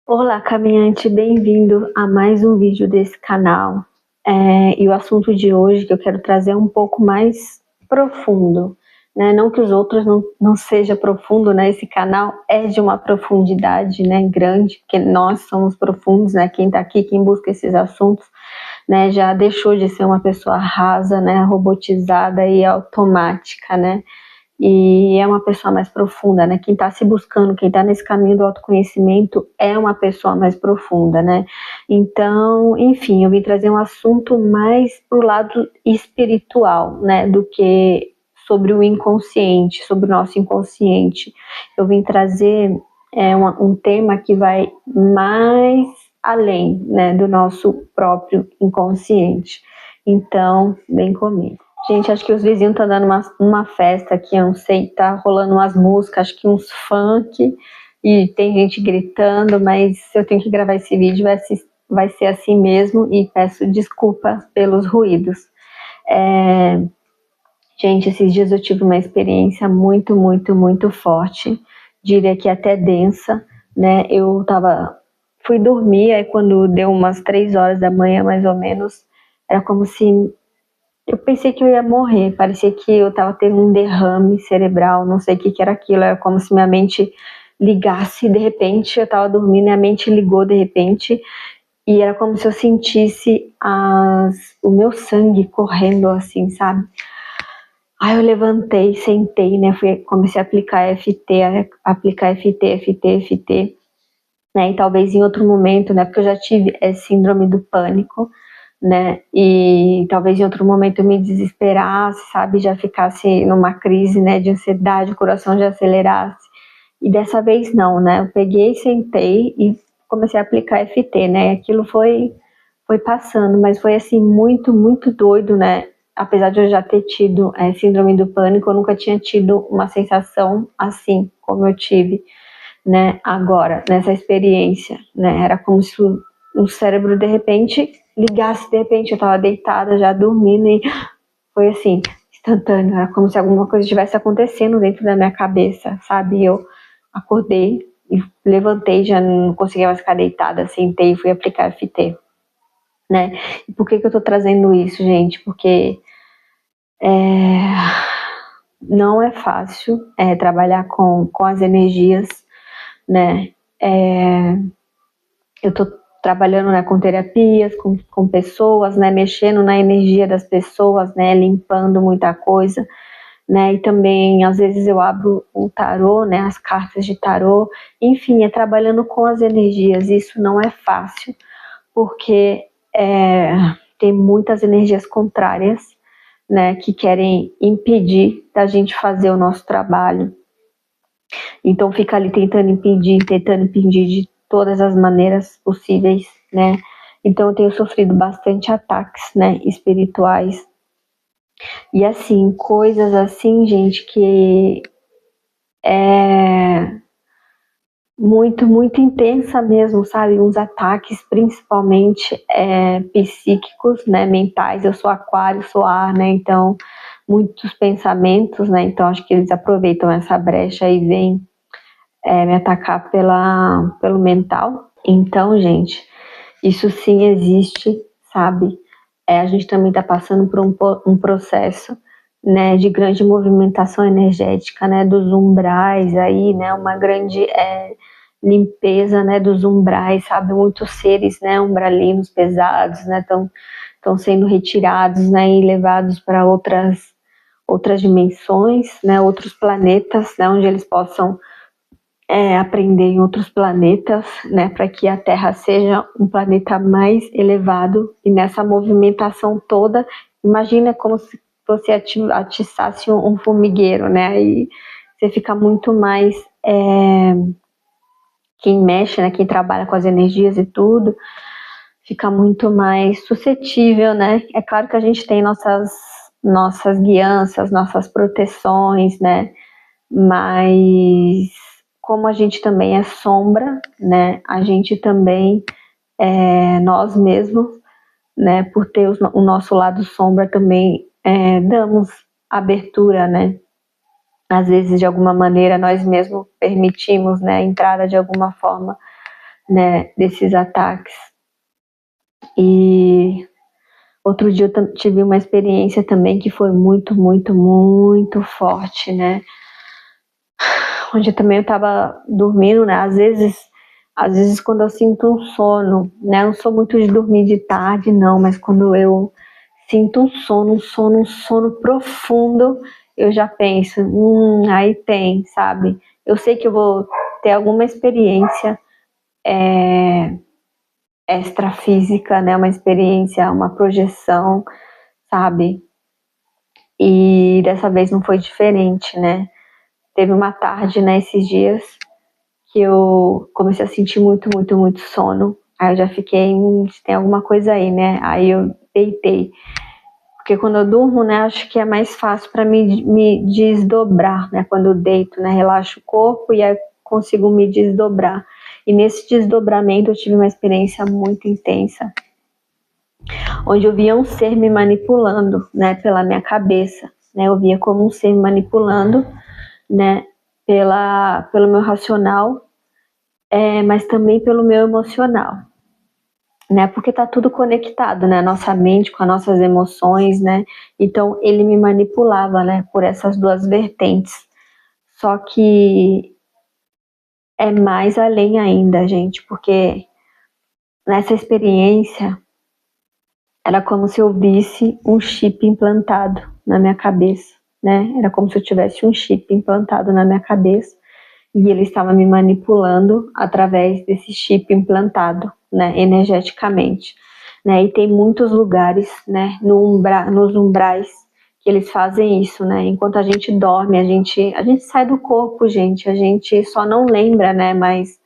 Olá, caminhante, bem-vindo a mais um vídeo desse canal. E o assunto de hoje que eu quero trazer é um pouco mais profundo, né? Não que os outros não seja profundo, né? Esse canal é de uma profundidade, né, grande, porque nós somos profundos, né? Quem tá aqui, quem busca esses assuntos, né, já deixou de ser uma pessoa rasa, né, robotizada e automática, né? E é uma pessoa mais profunda, né? Quem está se buscando, quem está nesse caminho do autoconhecimento é uma pessoa mais profunda, né? Então, enfim, eu vim trazer um assunto mais pro lado espiritual, né? Do que sobre o inconsciente, sobre o nosso inconsciente. Eu vim trazer um tema que vai mais além, né? Do nosso próprio inconsciente. Então, vem comigo. Gente, acho que os vizinhos estão dando uma festa aqui, eu não sei, tá rolando umas músicas, acho que uns funk, e tem gente gritando, mas eu tenho que gravar esse vídeo, vai ser assim mesmo, e peço desculpa pelos ruídos. Gente, esses dias eu tive uma experiência muito, muito, muito forte, diria que até densa, né? Fui dormir, aí quando deu umas 3 horas da manhã, mais ou menos, era como se eu pensei que eu ia morrer, parecia que eu estava tendo um derrame cerebral, não sei o que que era aquilo, era como se minha mente ligasse de repente, eu estava dormindo e a mente ligou de repente, e era como se eu sentisse o meu sangue correndo assim, sabe? Aí eu levantei, sentei, né, comecei a aplicar FT, FT, né, e talvez em outro momento, né, porque eu já tive síndrome do pânico, né? E talvez em outro momento eu me desesperasse, sabe? Já ficasse numa crise, né, de ansiedade, o coração já acelerasse. E dessa vez não, né? Eu peguei, sentei e comecei a aplicar FT, né? Aquilo foi passando, mas foi assim muito, muito doido, né? Apesar de eu já ter tido síndrome do pânico, eu nunca tinha tido uma sensação assim como eu tive, né, agora, nessa experiência, né, era como se o cérebro de repente ligasse, de repente eu estava deitada já dormindo e foi assim, instantâneo, era como se alguma coisa estivesse acontecendo dentro da minha cabeça, sabe, eu acordei e levantei, já não conseguia mais ficar deitada, sentei e fui aplicar FT, né, e por que eu tô trazendo isso, gente, porque não é fácil trabalhar com as energias, né, eu tô trabalhando, né, com terapias, com pessoas, né, mexendo na energia das pessoas, né, limpando muita coisa, né, e também às vezes eu abro o tarô, né, as cartas de tarô, enfim, é trabalhando com as energias. Isso não é fácil, porque tem muitas energias contrárias, né, que querem impedir da gente fazer o nosso trabalho. Então fica ali tentando impedir de todas as maneiras possíveis, né? Então eu tenho sofrido bastante ataques, né, espirituais. E assim, coisas assim, gente, que é muito, muito intensa mesmo, sabe? Uns ataques principalmente psíquicos, né, mentais. Eu sou aquário, sou ar, né? Então, muitos pensamentos, né? Então, acho que eles aproveitam essa brecha e vêm me atacar pelo mental. Então, gente, isso sim existe, sabe? A gente também está passando por um processo, né, de grande movimentação energética, né, dos umbrais aí, né, uma grande limpeza, né, dos umbrais, sabe? Muitos seres, né, umbralinos pesados, né, estão sendo retirados, né, e levados para outras dimensões, né, outros planetas, né, onde eles possam aprender em outros planetas, né, para que a Terra seja um planeta mais elevado. E nessa movimentação toda, imagina como se você atiçasse um formigueiro, né, e você fica muito mais, quem mexe, né, quem trabalha com as energias e tudo, fica muito mais suscetível, né. É claro que a gente tem nossas guianças, nossas proteções, né, mas como a gente também é sombra, né, a gente também nós mesmos, né, por ter o nosso lado sombra também damos abertura, né, às vezes de alguma maneira nós mesmos permitimos, né, a entrada de alguma forma né, desses ataques. E outro dia eu tive uma experiência também que foi muito, muito, muito forte, né? Onde também eu estava dormindo, né? Às vezes quando eu sinto um sono, né? Eu não sou muito de dormir de tarde, não, mas quando eu sinto um sono profundo, eu já penso, aí tem, sabe? Eu sei que eu vou ter alguma experiência extrafísica, né? Uma experiência, uma projeção, sabe? E dessa vez não foi diferente, né? Teve uma tarde, né, esses dias, que eu comecei a sentir muito, muito, muito sono. Aí eu já fiquei, tem alguma coisa aí, né? Aí eu deitei. Porque quando eu durmo, né, acho que é mais fácil para me desdobrar, né? Quando eu deito, né, relaxo o corpo e aí consigo me desdobrar. E nesse desdobramento eu tive uma experiência muito intensa, onde eu via um ser me manipulando, né, pela minha cabeça, né? Eu via como um ser me manipulando, né, pelo meu racional, mas também pelo meu emocional, né? Porque tá tudo conectado, né? Nossa mente com as nossas emoções, né? Então ele me manipulava, né? Por essas duas vertentes. Só que é mais além ainda, gente, porque nessa experiência era como se eu visse um chip implantado na minha cabeça, né? Era como se eu tivesse um chip implantado na minha cabeça e ele estava me manipulando através desse chip implantado, né, energeticamente, né? E tem muitos lugares, né, nos umbrais que eles fazem isso, né? Enquanto a gente dorme, a gente sai do corpo, gente, a gente só não lembra, né? Mas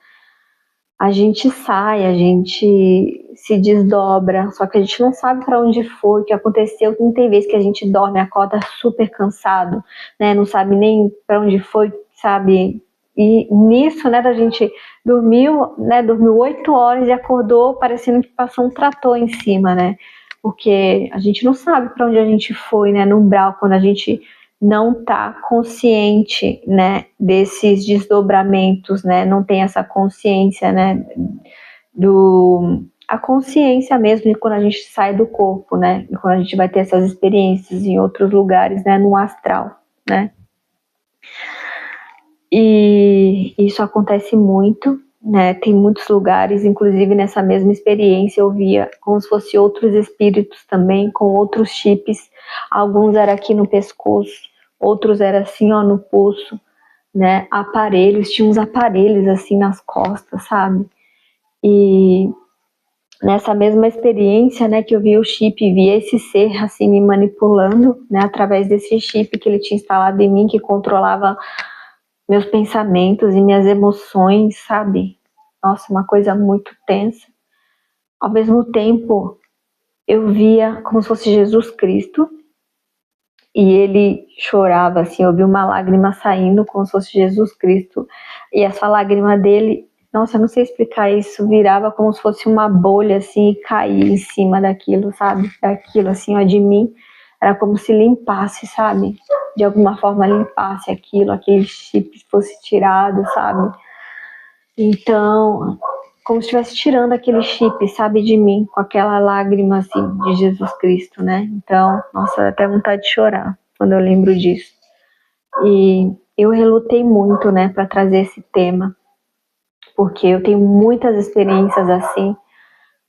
a gente sai, a gente se desdobra, só que a gente não sabe para onde foi, o que aconteceu. Tem vezes que a gente dorme, acorda super cansado, né? Não sabe nem para onde foi, sabe? E nisso, né, da gente dormiu 8 horas e acordou parecendo que passou um trator em cima, né? Porque a gente não sabe para onde a gente foi, né? No umbral, quando a gente não está consciente, né, desses desdobramentos, né, não tem essa consciência, né, a consciência mesmo de quando a gente sai do corpo, né, e quando a gente vai ter essas experiências em outros lugares, né, no astral, né. E isso acontece muito, né, tem muitos lugares, inclusive nessa mesma experiência eu via como se fosse outros espíritos também, com outros chips, alguns era aqui no pescoço, outros era assim, ó, no pulso, né, aparelhos, tinha uns aparelhos assim nas costas, sabe, e nessa mesma experiência, né, que eu vi o chip, via esse ser assim me manipulando, né, através desse chip que ele tinha instalado em mim, que controlava meus pensamentos e minhas emoções, sabe? Nossa, uma coisa muito tensa. Ao mesmo tempo, eu via como se fosse Jesus Cristo e ele chorava, assim, eu vi uma lágrima saindo como se fosse Jesus Cristo e essa lágrima dele, nossa, eu não sei explicar isso, virava como se fosse uma bolha, assim, e caía em cima daquilo, sabe? Daquilo, assim, ó, de mim. Era como se limpasse, sabe? De alguma forma limpasse aquilo, aquele chip fosse tirado, sabe? Então, como se estivesse tirando aquele chip, sabe, de mim, com aquela lágrima, assim, de Jesus Cristo, né? Então, nossa, dá até vontade de chorar quando eu lembro disso. E eu relutei muito, né, para trazer esse tema, porque eu tenho muitas experiências assim,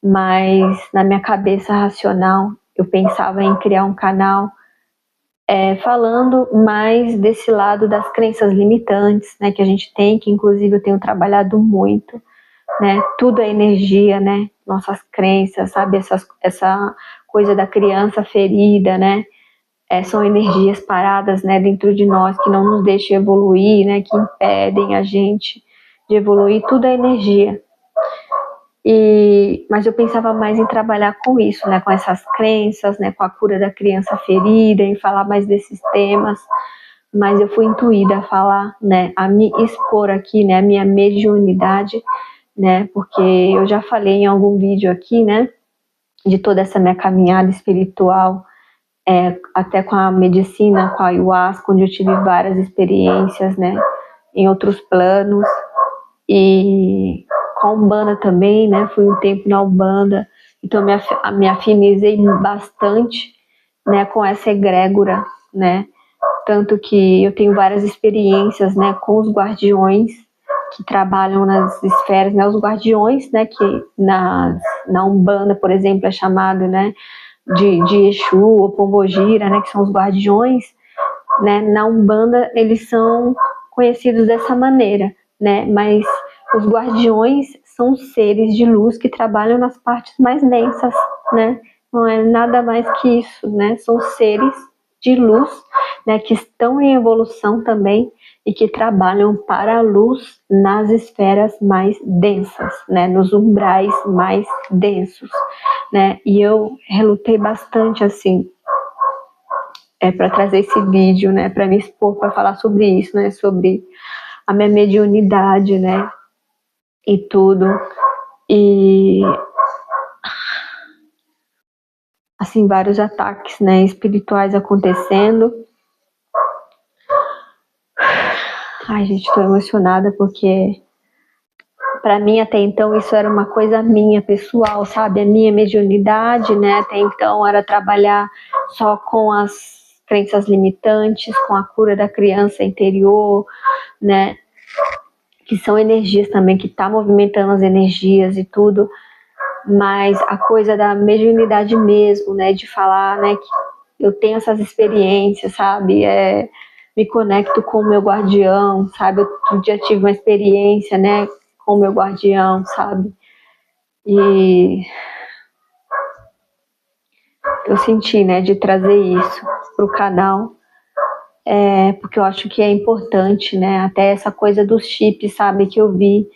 mas na minha cabeça racional, eu pensava em criar um canal falando mais desse lado das crenças limitantes, né, que a gente tem, que inclusive eu tenho trabalhado muito, né, tudo é energia, né, nossas crenças, sabe, essa coisa da criança ferida, né, são energias paradas, né, dentro de nós, que não nos deixam evoluir, né, que impedem a gente de evoluir, tudo é energia. Mas eu pensava mais em trabalhar com isso, né, com essas crenças, né, com a cura da criança ferida, em falar mais desses temas, mas eu fui intuída a falar, né, a me expor aqui, né, a minha mediunidade, né, porque eu já falei em algum vídeo aqui, né, de toda essa minha caminhada espiritual, até com a medicina, com a ayahuasca, onde eu tive várias experiências, né, em outros planos, e com a Umbanda também, né? Fui um tempo na Umbanda, então me afinizei bastante, né, com essa egrégora, né? Tanto que eu tenho várias experiências, né, com os guardiões que trabalham nas esferas, né? Os guardiões, né, que na Umbanda, por exemplo, é chamado, né, de Exu ou Pombogira, né, que são os guardiões, né? Na Umbanda eles são conhecidos dessa maneira, né? Mas os guardiões são seres de luz que trabalham nas partes mais densas, né? Não é nada mais que isso, né? São seres de luz, né, que estão em evolução também e que trabalham para a luz nas esferas mais densas, né, nos umbrais mais densos, né? E eu relutei bastante assim para trazer esse vídeo, né, para me expor, para falar sobre isso, né, sobre a minha mediunidade, né, e tudo. E assim, vários ataques, né, espirituais acontecendo. Ai, gente, tô emocionada porque para mim até então isso era uma coisa minha, pessoal, sabe? A minha mediunidade, né, até então era trabalhar só com as crenças limitantes, com a cura da criança interior, né, que são energias também, que tá movimentando as energias e tudo, mas a coisa da mediunidade mesmo, né, de falar, né, que eu tenho essas experiências, sabe, me conecto com o meu guardião, sabe, outro dia tive uma experiência, né, com o meu guardião, sabe, e eu senti, né, de trazer isso pro canal, porque eu acho que é importante, né, até essa coisa dos chips, sabe, que eu vi.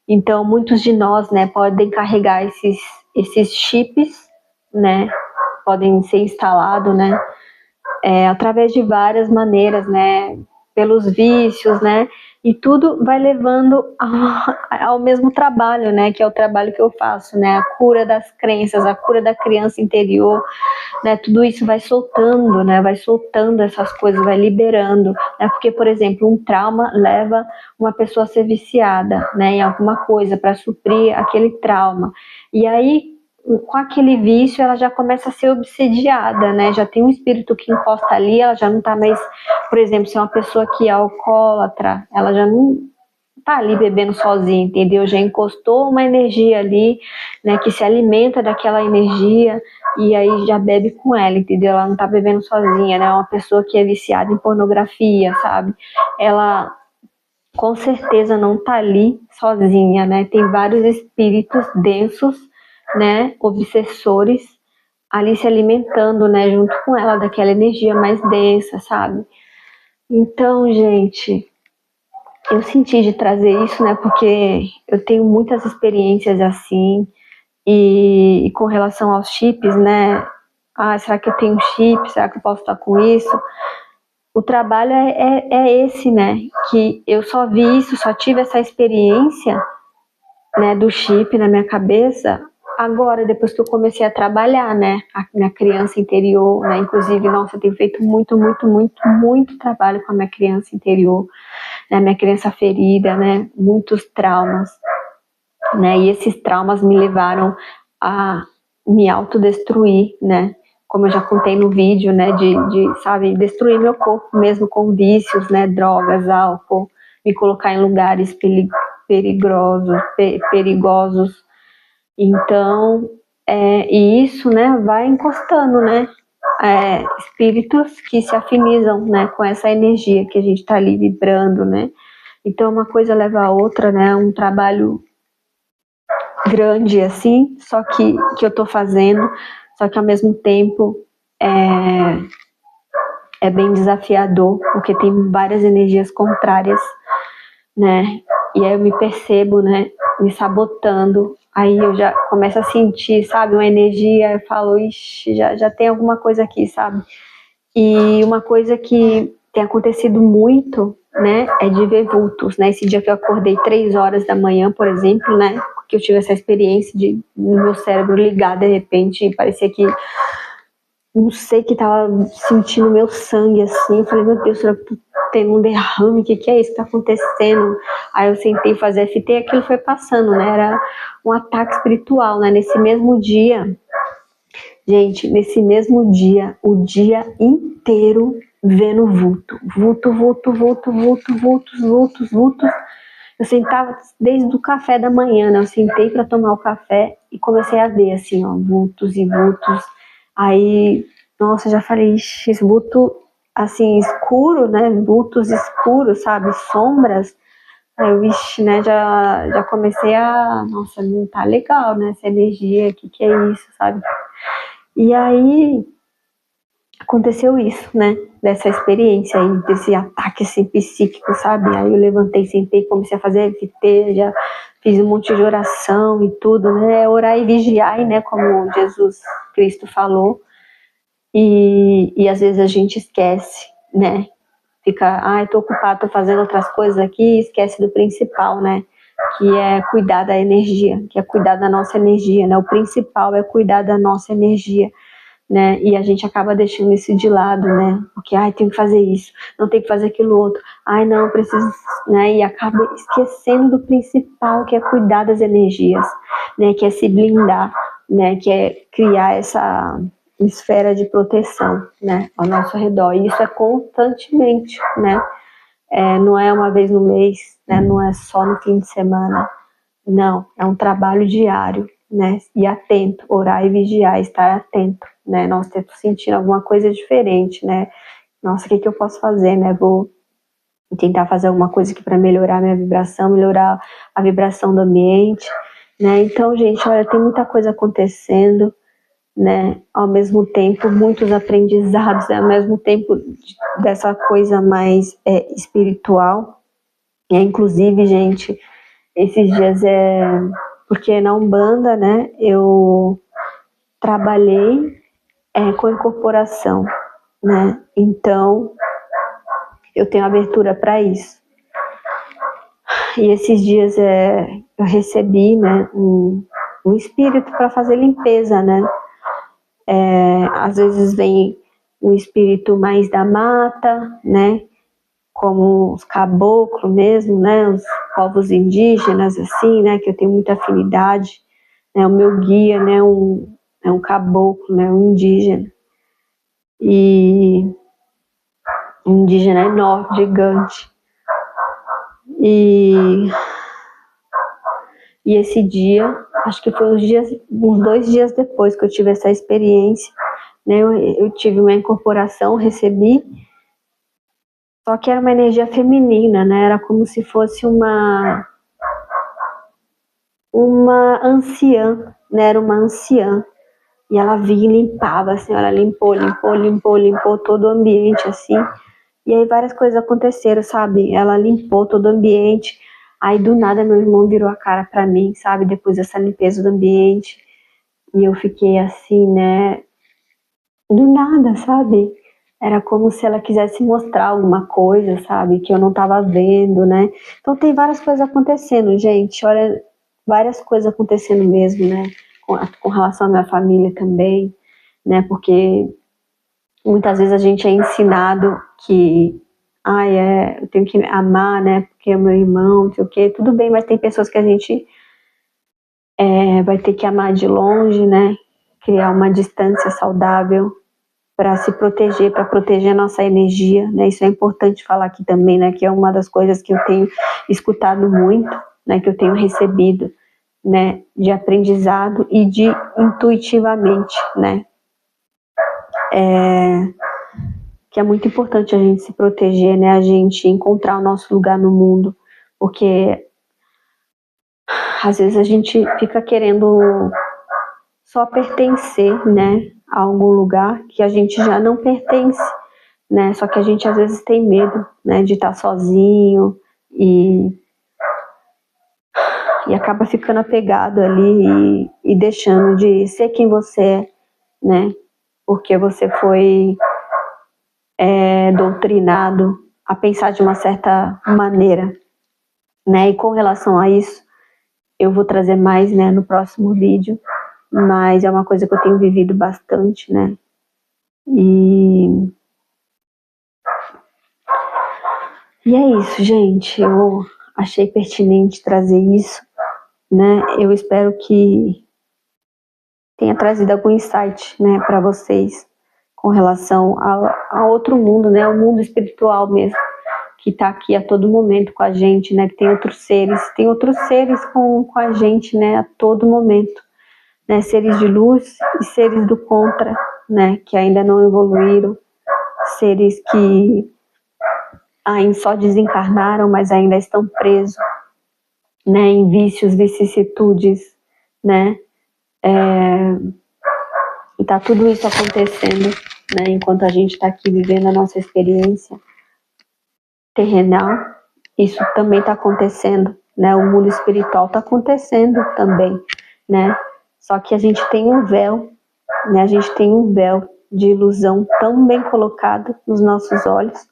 Então, muitos de nós, né, podem carregar esses chips, né, podem ser instalados, né, através de várias maneiras, né, pelos vícios, né, e tudo vai levando ao mesmo trabalho, né, que é o trabalho que eu faço, né, a cura das crenças, a cura da criança interior, né, tudo isso vai soltando, né, vai soltando essas coisas, vai liberando, né, porque, por exemplo, um trauma leva uma pessoa a ser viciada, né, em alguma coisa para suprir aquele trauma, e aí com aquele vício ela já começa a ser obsediada, né, já tem um espírito que encosta ali, ela já não tá mais, por exemplo, se é uma pessoa que é alcoólatra, ela já não tá ali bebendo sozinha, entendeu? Já encostou uma energia ali, né, que se alimenta daquela energia e aí já bebe com ela, entendeu? Ela não tá bebendo sozinha, né? Uma pessoa que é viciada em pornografia, sabe? Ela com certeza não tá ali sozinha, né? Tem vários espíritos densos, né, obsessores ali se alimentando, né, junto com ela daquela energia mais densa, sabe? Então, gente, eu senti de trazer isso, né, porque eu tenho muitas experiências assim, e com relação aos chips, né, será que eu tenho chip, será que eu posso estar com isso? O trabalho é esse, né, que eu só vi isso, só tive essa experiência, né, do chip na minha cabeça, agora, depois que eu comecei a trabalhar, né, a minha criança interior, né, inclusive, nossa, eu tenho feito muito trabalho com a minha criança interior, né, minha criança ferida, né, muitos traumas, né, e esses traumas me levaram a me autodestruir, né, como eu já contei no vídeo, né, sabe, destruir meu corpo mesmo com vícios, né, drogas, álcool, me colocar em lugares perigosos. Então, e isso, né, vai encostando, né, espíritos que se afinizam, né, com essa energia que a gente está ali vibrando, né. Então, uma coisa leva a outra, né, um trabalho grande, assim, só que eu estou fazendo, só que ao mesmo tempo é bem desafiador, porque tem várias energias contrárias, né, e aí eu me percebo, né, me sabotando, aí eu já começo a sentir, sabe, uma energia, eu falo, ixi, já tem alguma coisa aqui, sabe, e uma coisa que tem acontecido muito, né, é de ver vultos, né, esse dia que eu acordei 3 horas da manhã, por exemplo, né, que eu tive essa experiência de meu cérebro ligar de repente, e parecia que não sei, que tava sentindo meu sangue assim. Eu falei, meu Deus, será que tô tendo um derrame? O que é isso que tá acontecendo? Aí eu sentei fazer FT e aquilo foi passando, né? Era um ataque espiritual, né? Nesse mesmo dia, gente, nesse mesmo dia, o dia inteiro vendo vulto. Vulto, vulto, vulto, vulto, vultos, vultos, vultos. Eu sentava desde o café da manhã, né? Eu sentei para tomar o café e comecei a ver, assim, ó, vultos e vultos. Aí, nossa, já falei, ixi, esse vulto, assim, escuro, né? Vultos escuros, sabe? Sombras. Aí eu, ixi, né? Já comecei a, nossa, não tá legal, né? Essa energia, o que é isso, sabe? E aí, aconteceu isso, né? Dessa experiência aí, desse ataque assim, psíquico, sabe? Aí eu levantei, sentei, comecei a fazer FT, já fiz um monte de oração e tudo, né? Orar e vigiar, né? Como Jesus Cristo falou. E às vezes a gente esquece, né? Fica, ai, tô ocupado, tô fazendo outras coisas aqui, e esquece do principal, né? Que é cuidar da energia, que é cuidar da nossa energia, né? O principal é cuidar da nossa energia, né? E a gente acaba deixando isso de lado, né? Porque, ai, tem que fazer isso, não tem que fazer aquilo outro, ai, não, preciso, né? E acaba esquecendo do principal, que é cuidar das energias, né? Que é se blindar, né? Que é criar essa esfera de proteção, né? Ao nosso redor. E isso é constantemente, né? Não é uma vez no mês, né? Não é só no fim de semana. Não, é um trabalho diário, né? E atento, orar e vigiar, estar atento, né? Nossa, eu tô sentindo alguma coisa diferente, né? Nossa, o que eu posso fazer, né? Vou tentar fazer alguma coisa aqui para melhorar a minha vibração, melhorar a vibração do ambiente, né? Então, gente, olha, tem muita coisa acontecendo, né? Ao mesmo tempo, muitos aprendizados, né? Ao mesmo tempo dessa coisa mais espiritual, inclusive, gente, esses dias porque na Umbanda, né, eu trabalhei com incorporação, né, então eu tenho abertura para isso. E esses dias eu recebi, né, um espírito para fazer limpeza, né, às vezes vem um espírito mais da mata, né, como os caboclos mesmo, né, os povos indígenas, assim, né, que eu tenho muita afinidade, né, o meu guia, né, é um caboclo, né, um indígena, e um indígena enorme, gigante, e esse dia, acho que foi uns 2 dias depois que eu tive essa experiência, né, eu tive uma incorporação, recebi, só que era uma energia feminina, né, era como se fosse uma anciã, né, era uma anciã, e ela vinha e limpava, assim, ela limpou todo o ambiente, assim, e aí várias coisas aconteceram, sabe, ela limpou todo o ambiente, aí do nada meu irmão virou a cara pra mim, sabe, depois dessa limpeza do ambiente, e eu fiquei assim, né, do nada, sabe, era como se ela quisesse mostrar alguma coisa, sabe, que eu não tava vendo, né, então tem várias coisas acontecendo, gente, olha, várias coisas acontecendo mesmo, né, com relação à minha família também, né, porque muitas vezes a gente é ensinado que, eu tenho que amar, né, porque é meu irmão, não sei o quê, tudo bem, mas tem pessoas que a gente vai ter que amar de longe, né, criar uma distância saudável para se proteger, para proteger a nossa energia, né, isso é importante falar aqui também, né, que é uma das coisas que eu tenho escutado muito, né, que eu tenho recebido, né, de aprendizado e de intuitivamente, né, que é muito importante a gente se proteger, né, a gente encontrar o nosso lugar no mundo, porque às vezes a gente fica querendo só pertencer, né, a algum lugar que a gente já não pertence, né, só que a gente às vezes tem medo, né, de estar sozinho e acaba ficando apegado ali e deixando de ser quem você é, né, porque você foi doutrinado a pensar de uma certa maneira, né, e com relação a isso, eu vou trazer mais, né, no próximo vídeo, mas é uma coisa que eu tenho vivido bastante, né, E é isso, gente. Eu achei pertinente trazer isso, né? Eu espero que tenha trazido algum insight, né, para vocês com relação a outro mundo, né? O mundo espiritual mesmo, que está aqui a todo momento com a gente, né? Que tem outros seres com a gente, né? A todo momento, né? Seres de luz e seres do contra, né? Que ainda não evoluíram, seres que ainda só desencarnaram, mas ainda estão presos, né? Em vícios, vicissitudes, né? E tá tudo isso acontecendo, né? Enquanto a gente está aqui vivendo a nossa experiência terrenal, isso também está acontecendo, né? O mundo espiritual está acontecendo também, né? Só que a gente tem um véu, né? A gente tem um véu de ilusão tão bem colocado nos nossos olhos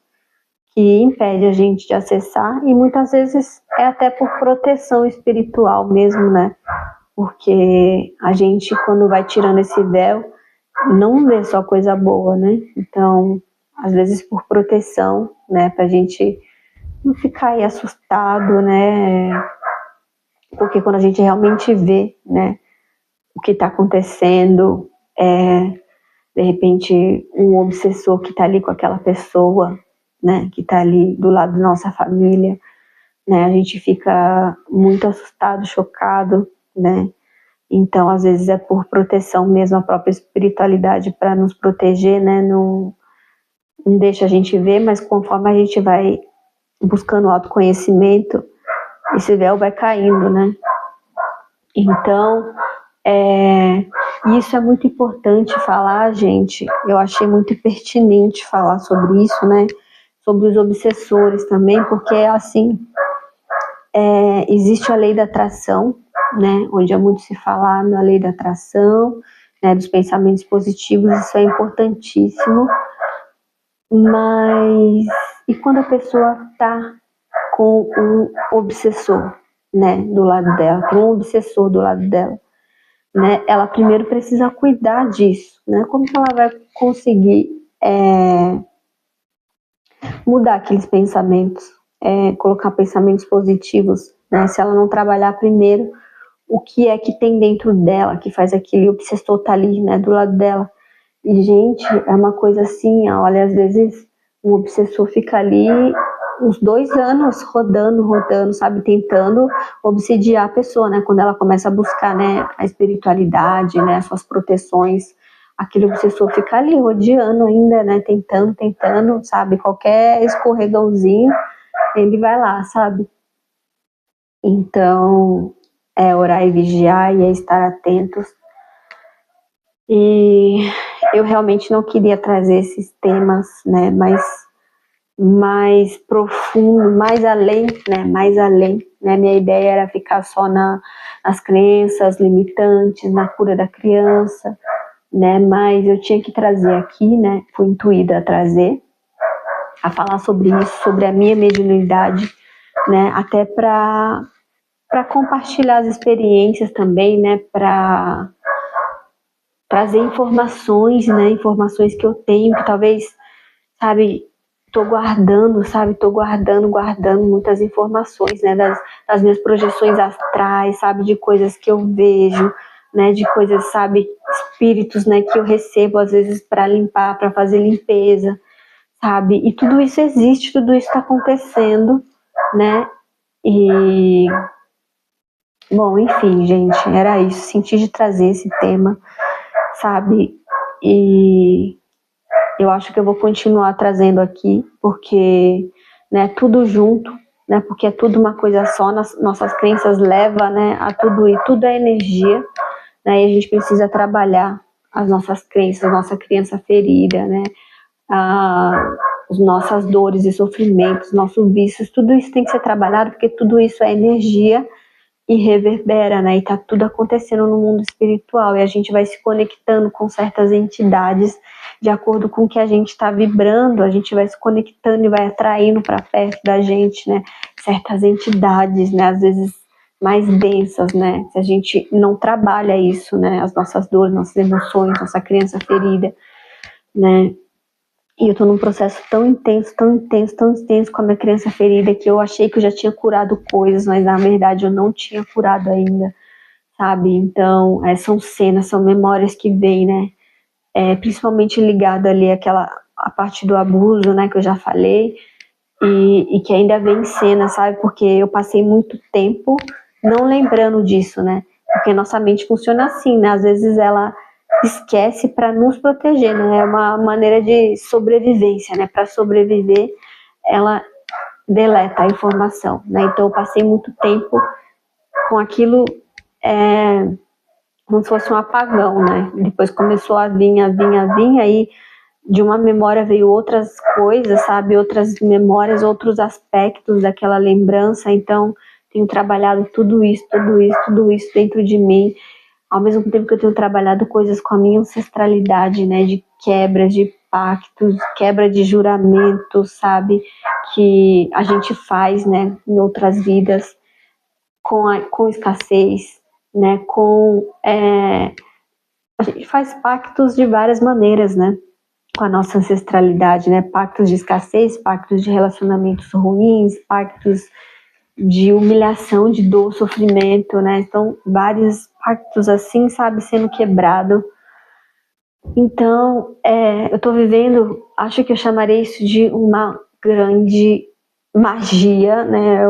que impede a gente de acessar, e muitas vezes é até por proteção espiritual mesmo, né? Porque a gente, quando vai tirando esse véu, não vê só coisa boa, né? Então, às vezes por proteção, né? Pra gente não ficar aí assustado, né? Porque quando a gente realmente vê, né, o que está acontecendo, de repente um obsessor que está ali com aquela pessoa, né, que está ali do lado da nossa família, né, a gente fica muito assustado, chocado, né? Então, às vezes é por proteção mesmo, a própria espiritualidade para nos proteger, né? Não deixa a gente ver, mas conforme a gente vai buscando autoconhecimento, esse véu vai caindo, né? Então, isso é muito importante falar, gente. Eu achei muito pertinente falar sobre isso, né? Sobre os obsessores também, porque assim, existe a lei da atração, né? Onde é muito se falar na lei da atração, né? Dos pensamentos positivos, isso é importantíssimo. Mas e quando a pessoa está com um obsessor, né, do lado dela, tem um obsessor do lado dela, né, ela primeiro precisa cuidar disso, né, como que ela vai conseguir mudar aqueles pensamentos, colocar pensamentos positivos, né, se ela não trabalhar primeiro o que é que tem dentro dela, que faz aquele obsessor estar ali, né, do lado dela. E, gente, é uma coisa assim, olha, às vezes um obsessor fica ali uns 2 anos rodando, sabe, tentando obsidiar a pessoa, né, quando ela começa a buscar, né, a espiritualidade, né, suas proteções, aquele obsessor fica ali rodeando ainda, né, tentando, sabe, qualquer escorregãozinho, ele vai lá, sabe. Então, é orar e vigiar e é estar atentos. E eu realmente não queria trazer esses temas, né, mais profundo, mais além, né, minha ideia era ficar só nas crenças limitantes, na cura da criança, né, mas eu tinha que trazer aqui, né, fui intuída a falar sobre isso, sobre a minha mediunidade, né, até para compartilhar as experiências também, né, para trazer informações, né, informações que eu tenho, que talvez, sabe, tô guardando muitas informações, né, das minhas projeções astrais, sabe, de coisas que eu vejo, né, de coisas, sabe, espíritos, né, que eu recebo às vezes para limpar, para fazer limpeza, sabe, e tudo isso existe, tudo isso está acontecendo, né, e, bom, enfim, gente, era isso, senti de trazer esse tema, sabe, e eu acho que eu vou continuar trazendo aqui, porque, né, tudo junto, né, porque é tudo uma coisa só, nossas crenças levam, né, a tudo, e tudo é energia, né, e a gente precisa trabalhar as nossas crenças, nossa criança ferida, né, as nossas dores e sofrimentos, nossos vícios, tudo isso tem que ser trabalhado, porque tudo isso é energia e reverbera, né? E tá tudo acontecendo no mundo espiritual, e a gente vai se conectando com certas entidades de acordo com o que a gente está vibrando, a gente vai se conectando e vai atraindo para perto da gente, né? Certas entidades, né? Às vezes mais densas, né? Se a gente não trabalha isso, né? As nossas dores, nossas emoções, nossa criança ferida, né? E eu tô num processo tão intenso, tão intenso, tão intenso com a minha criança ferida, que eu achei que eu já tinha curado coisas, mas na verdade eu não tinha curado ainda, sabe? Então, são cenas, são memórias que vêm, né? Principalmente ligada ali a parte do abuso, né, que eu já falei, e que ainda vem em cena, sabe? Porque eu passei muito tempo não lembrando disso, né? Porque nossa mente funciona assim, né? Às vezes ela esquece para nos proteger, né? É uma maneira de sobrevivência, né? Para sobreviver, ela deleta a informação, né? Então eu passei muito tempo com aquilo como se fosse um apagão, né? Depois começou a vir, aí de uma memória veio outras coisas, sabe? Outras memórias, outros aspectos daquela lembrança. Então, tenho trabalhado tudo isso dentro de mim. Ao mesmo tempo que eu tenho trabalhado coisas com a minha ancestralidade, né? De quebra de pactos, quebra de juramentos, sabe? Que a gente faz, né? Em outras vidas, com escassez, né? A gente faz pactos de várias maneiras, né? Com a nossa ancestralidade, né? Pactos de escassez, pactos de relacionamentos ruins, pactos de humilhação, de dor, sofrimento, né? Então, vários pactos assim, sabe, sendo quebrado. Então, eu tô vivendo, acho que eu chamaria isso de uma grande magia, né?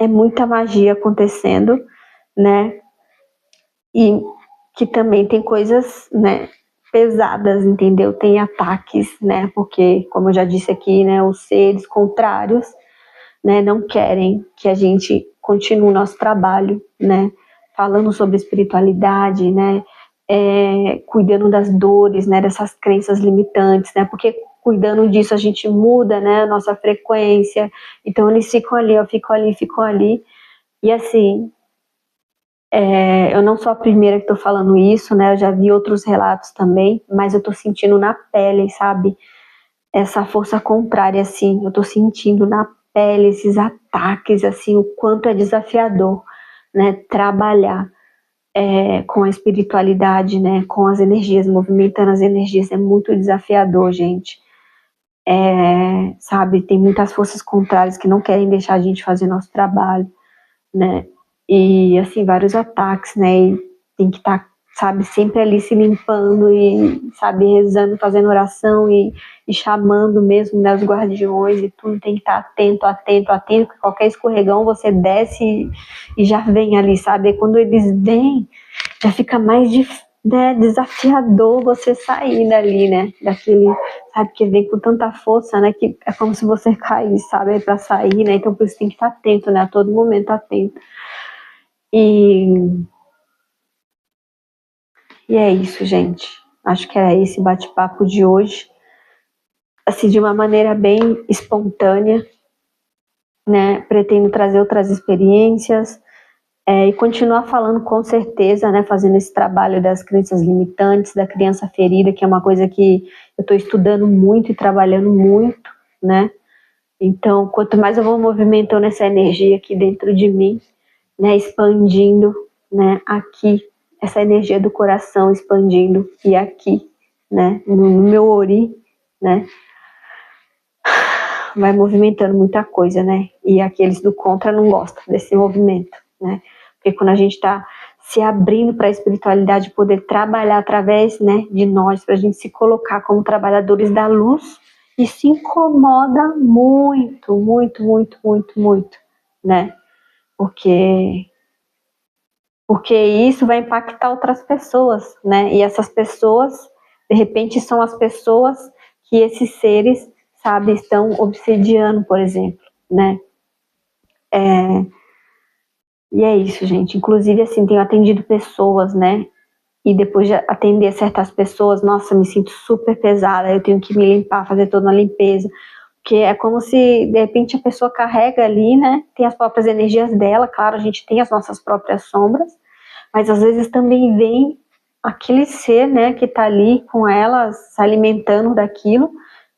É muita magia acontecendo, né? E que também tem coisas, né, pesadas, entendeu? Tem ataques, né? Porque, como eu já disse aqui, né, os seres contrários, né, não querem que a gente continue o nosso trabalho, né? Falando sobre espiritualidade, né? Cuidando das dores, né? Dessas crenças limitantes, né? Porque cuidando disso a gente muda, né? A nossa frequência. Então eles ficam ali, eu fico ali, ficam ali. E assim, eu não sou a primeira que estou falando isso, né? Eu já vi outros relatos também, mas eu estou sentindo na pele, sabe? Essa força contrária, assim. Eu estou sentindo na pele esses ataques, assim, o quanto é desafiador, né? Trabalhar com a espiritualidade, né? Com as energias, movimentando as energias, é muito desafiador, gente. Sabe? Tem muitas forças contrárias que não querem deixar a gente fazer nosso trabalho, né? E, assim, vários ataques, né? E tem que estar, sabe, sempre ali se limpando e, sabe, rezando, fazendo oração e chamando mesmo, né, os guardiões e tudo. Tem que estar atento, atento, atento, porque qualquer escorregão você desce e já vem ali, sabe? E quando eles vêm, já fica mais né, desafiador você sair dali, né? Daquele, sabe, que vem com tanta força, né? Que é como se você caísse, sabe? Pra sair, né? Então por isso tem que estar atento, né? A todo momento atento. E é isso, gente. Acho que era esse bate-papo de hoje. Assim, de uma maneira bem espontânea, né? Pretendo trazer outras experiências e continuar falando com certeza, né? Fazendo esse trabalho das crenças limitantes, da criança ferida, que é uma coisa que eu estou estudando muito e trabalhando muito, né? Então, quanto mais eu vou movimentando essa energia aqui dentro de mim, né? Expandindo, né? Aqui, essa energia do coração expandindo e aqui, né? No meu ori, né? Vai movimentando muita coisa, né? E aqueles do contra não gostam desse movimento, né? Porque quando a gente está se abrindo para a espiritualidade, poder trabalhar através, né, de nós, para a gente se colocar como trabalhadores da luz, isso incomoda muito, muito, muito, muito, muito, né? Porque isso vai impactar outras pessoas, né? E essas pessoas, de repente, são as pessoas que esses seres, sabe, estão obsidiando, por exemplo, né? E é isso, gente. Inclusive, assim, tenho atendido pessoas, né? E depois de atender certas pessoas, nossa, me sinto super pesada. Eu tenho que me limpar, fazer toda uma limpeza. Porque é como se, de repente, a pessoa carrega ali, né? Tem as próprias energias dela, claro, a gente tem as nossas próprias sombras, mas às vezes também vem aquele ser, né, que tá ali com ela, se alimentando daquilo,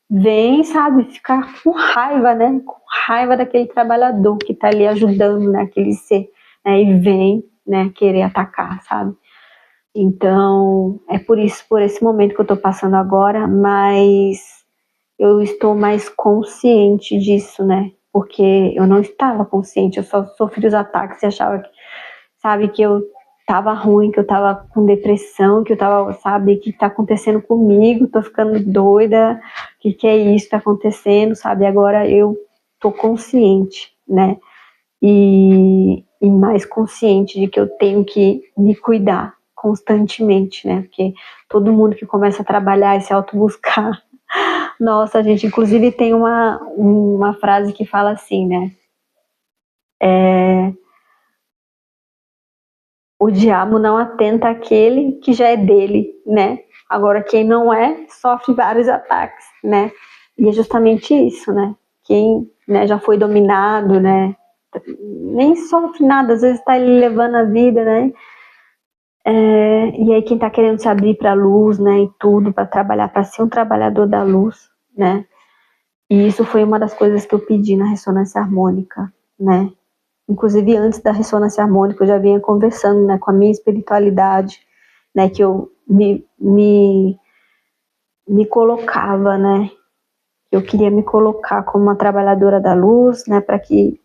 vem, sabe, ficar com raiva, né, com raiva daquele trabalhador que tá ali ajudando, né, aquele ser, né, e vem, né, querer atacar, sabe. Então, é por isso, por esse momento que eu tô passando agora, mas eu estou mais consciente disso, né? Porque eu não estava consciente, eu só sofri os ataques e achava que, sabe, que eu tava ruim, que eu tava com depressão, que eu tava, sabe, que tá acontecendo comigo, tô ficando doida, que é isso que tá acontecendo, sabe? Agora eu tô consciente, né? E mais consciente de que eu tenho que me cuidar constantemente, né? Porque todo mundo que começa a trabalhar e se autobuscar, nossa, gente, inclusive tem uma frase que fala assim, né? O diabo não atenta àquele que já é dele, né? Agora, quem não é, sofre vários ataques, né? E é justamente isso, né? Quem, né, já foi dominado, né? Nem sofre nada, às vezes está ele levando a vida, né? E aí quem está querendo se abrir para a luz, né? E tudo, para trabalhar, para ser um trabalhador da luz, né? E isso foi uma das coisas que eu pedi na ressonância harmônica, né? Inclusive antes da ressonância harmônica eu já vinha conversando, né, com a minha espiritualidade, né, que eu me colocava, né, eu queria me colocar como uma trabalhadora da luz, né, para que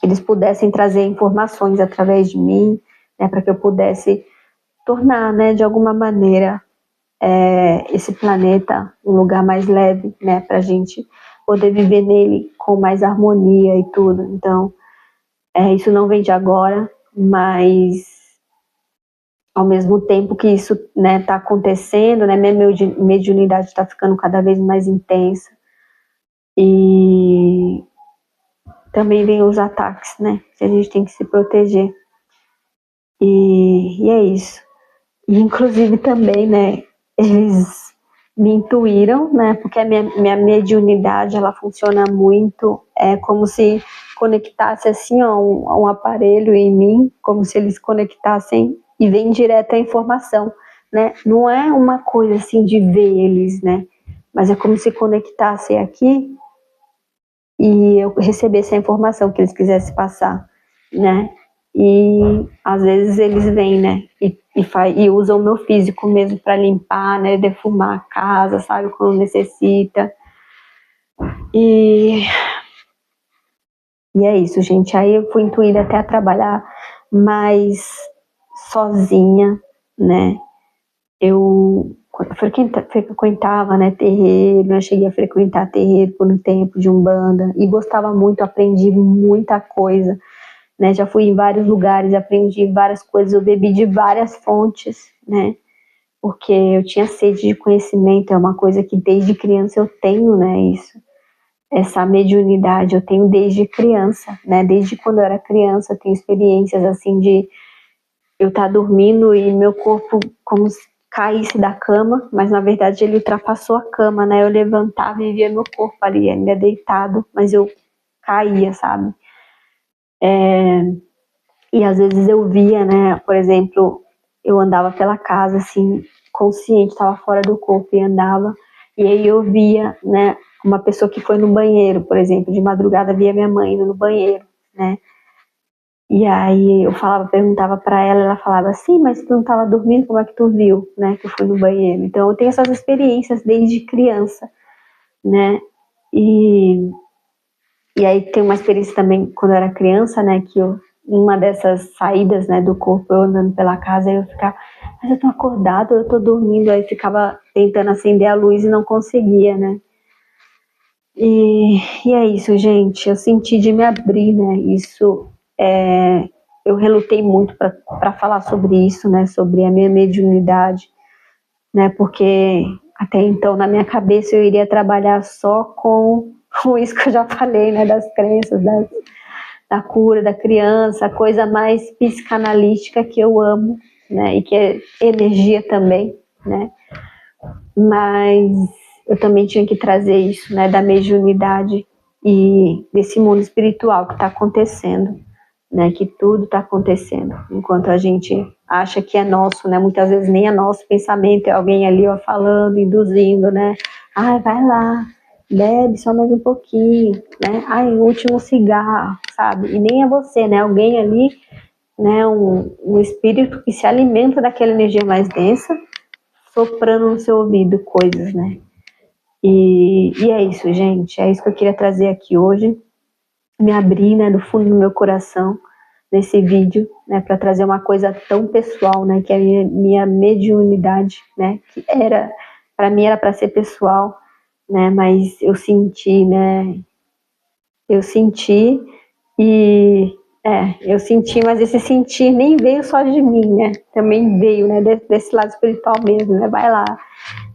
eles pudessem trazer informações através de mim, né, para que eu pudesse tornar, né, de alguma maneira esse planeta um lugar mais leve, né, para a gente poder viver nele com mais harmonia e tudo. Então, isso não vem de agora, mas ao mesmo tempo que isso, né, tá acontecendo, né, minha mediunidade está ficando cada vez mais intensa e também vem os ataques, né, que a gente tem que se proteger e é isso. E inclusive também, né, eles me intuíram, né, porque a minha mediunidade, ela funciona muito, como se conectasse assim, ó, um aparelho em mim, como se eles conectassem e vem direto a informação, né, não é uma coisa assim de ver eles, né, mas é como se conectasse aqui e eu recebesse a informação que eles quisessem passar, né? E às vezes eles vêm, né? E usam o meu físico mesmo para limpar, né? Defumar a casa, sabe? Quando necessita. E, e é isso, gente. Aí eu fui intuída até a trabalhar mais sozinha, né? Eu frequentava, né, terreiro, eu cheguei a frequentar terreiro por um tempo de Umbanda e gostava muito, aprendi muita coisa, né, já fui em vários lugares, aprendi várias coisas, eu bebi de várias fontes, né, porque eu tinha sede de conhecimento, é uma coisa que desde criança eu tenho, né, isso, essa mediunidade eu tenho desde criança, né, desde quando eu era criança eu tenho experiências assim de eu estar dormindo e meu corpo como se caísse da cama, mas na verdade ele ultrapassou a cama, né? Eu levantava e via meu corpo ali ainda deitado, mas eu caía, sabe? E às vezes eu via, né? Por exemplo, eu andava pela casa assim, consciente, estava fora do corpo e andava, e aí eu via, né? Uma pessoa que foi no banheiro, por exemplo, de madrugada via minha mãe indo no banheiro, né? E aí eu falava, perguntava para ela, ela falava assim, mas tu não estava dormindo, como é que tu viu, né, que eu fui no banheiro? Então eu tenho essas experiências desde criança, né? E, e aí tem uma experiência também quando eu era criança, né, que eu, uma dessas saídas, né, do corpo, eu andando pela casa, aí eu ficava, mas eu tô acordada, eu tô dormindo, aí ficava tentando acender a luz e não conseguia, né? E é isso, gente. Eu senti de me abrir, né? Isso eu relutei muito para falar sobre isso, né? Sobre a minha mediunidade, né? Porque até então na minha cabeça eu iria trabalhar só com isso que eu já falei, né? Das crenças, da cura da criança, a coisa mais psicanalística que eu amo, né? E que é energia também, né? Mas eu também tinha que trazer isso, né, da mediunidade e desse mundo espiritual que está acontecendo, né, que tudo está acontecendo, enquanto a gente acha que é nosso, né, muitas vezes nem é nosso pensamento, é alguém ali, ó, falando, induzindo, né, ai, vai lá, bebe só mais um pouquinho, né, ai, o último cigarro, sabe, e nem é você, né, alguém ali né, um espírito que se alimenta daquela energia mais densa, soprando no seu ouvido coisas, né? E é isso, gente. É isso que eu queria trazer aqui hoje. Me abrir, né, do fundo do meu coração nesse vídeo, né, para trazer uma coisa tão pessoal, né, que é a minha mediunidade, né, que era, para mim era para ser pessoal, né, mas eu senti e eu senti, mas esse sentir nem veio só de mim, né, também veio, né, desse lado espiritual mesmo, né, vai lá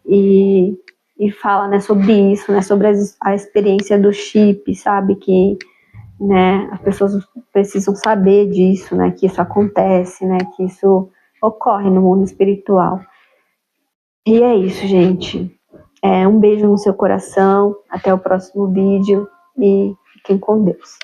e, e fala, né, sobre isso, né, sobre a experiência do chip, sabe, que, né, as pessoas precisam saber disso, né, que isso acontece, né, que isso ocorre no mundo espiritual. E é isso, gente. Um beijo no seu coração, até o próximo vídeo e fiquem com Deus.